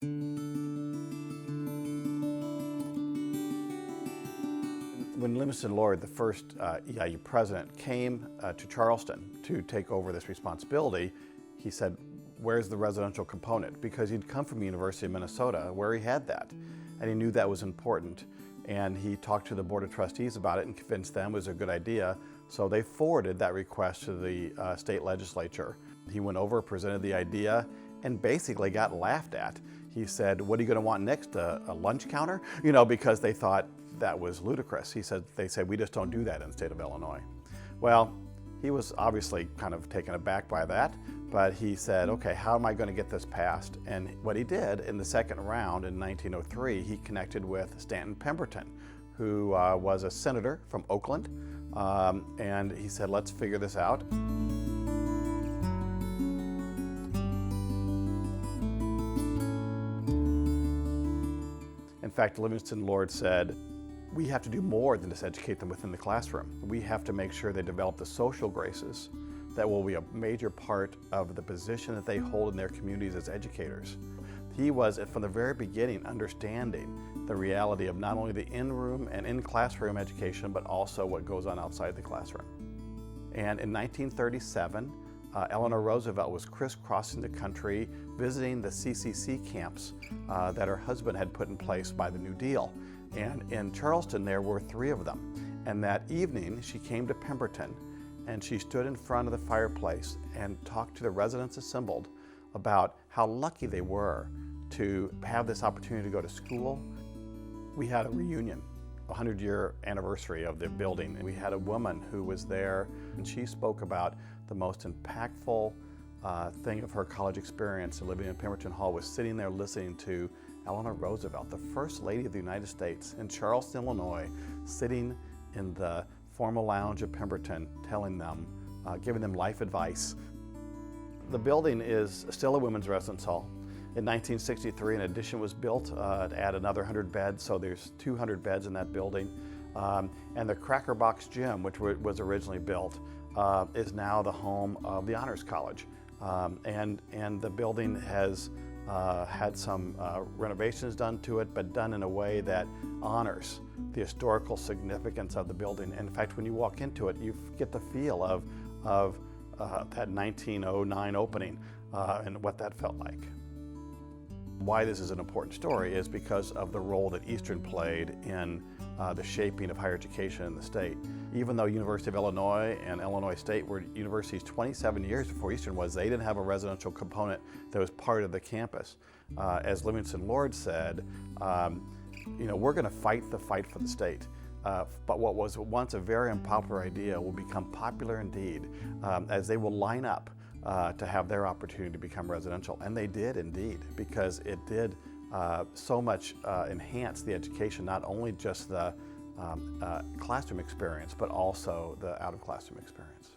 When Livingston Lord, the first EIU president, came to Charleston to take over this responsibility, he said, where's the residential component? Because he'd come from the University of Minnesota where he had that, and he knew that was important. And he talked to the Board of Trustees about it and convinced them it was a good idea. So they forwarded that request to the state legislature. He went over, presented the idea, and basically got laughed at. He said, what are you going to want next, a lunch counter? You know, because they thought that was ludicrous. They said, we just don't do that in the state of Illinois. Well, he was obviously kind of taken aback by that, but he said, okay, how am I going to get this passed? And what he did in the second round in 1903, he connected with Stanton Pemberton, who was a senator from Oakland, and he said, let's figure this out. In fact, Livingston Lord said, we have to do more than just educate them within the classroom. We have to make sure they develop the social graces that will be a major part of the position that they hold in their communities as educators. He was, from the very beginning, understanding the reality of not only the in-room and in-classroom education, but also what goes on outside the classroom. And in 1937, Eleanor Roosevelt was crisscrossing the country, visiting the CCC camps that her husband had put in place by the New Deal. And in Charleston, there were 3 of them. And that evening, she came to Pemberton, and she stood in front of the fireplace and talked to the residents assembled about how lucky they were to have this opportunity to go to school. We had a reunion, a 100-year anniversary of the building, and we had a woman who was there, and she spoke about the most impactful thing of her college experience living in Pemberton Hall was sitting there listening to Eleanor Roosevelt, the First Lady of the United States in Charleston, Illinois, sitting in the formal lounge of Pemberton, telling them, giving them life advice. The building is still a women's residence hall. In 1963, an addition was built to add another 100 beds, so there's 200 beds in that building. And the Cracker Box Gym, which was originally built, is now the home of the Honors College. And the building has had some renovations done to it, but done in a way that honors the historical significance of the building. And in fact, when you walk into it, you get the feel of that 1909 opening and what that felt like. Why this is an important story is because of the role that Eastern played in the shaping of higher education in the state. Even though University of Illinois and Illinois State were universities 27 years before Eastern was, they didn't have a residential component that was part of the campus. As Livingston Lord said, you know, we're going to fight the fight for the state. But what was once a very unpopular idea will become popular indeed, as they will line up to have their opportunity to become residential. And they did indeed, because it did so much enhance the education, not only just the classroom experience, but also the out-of-classroom experience.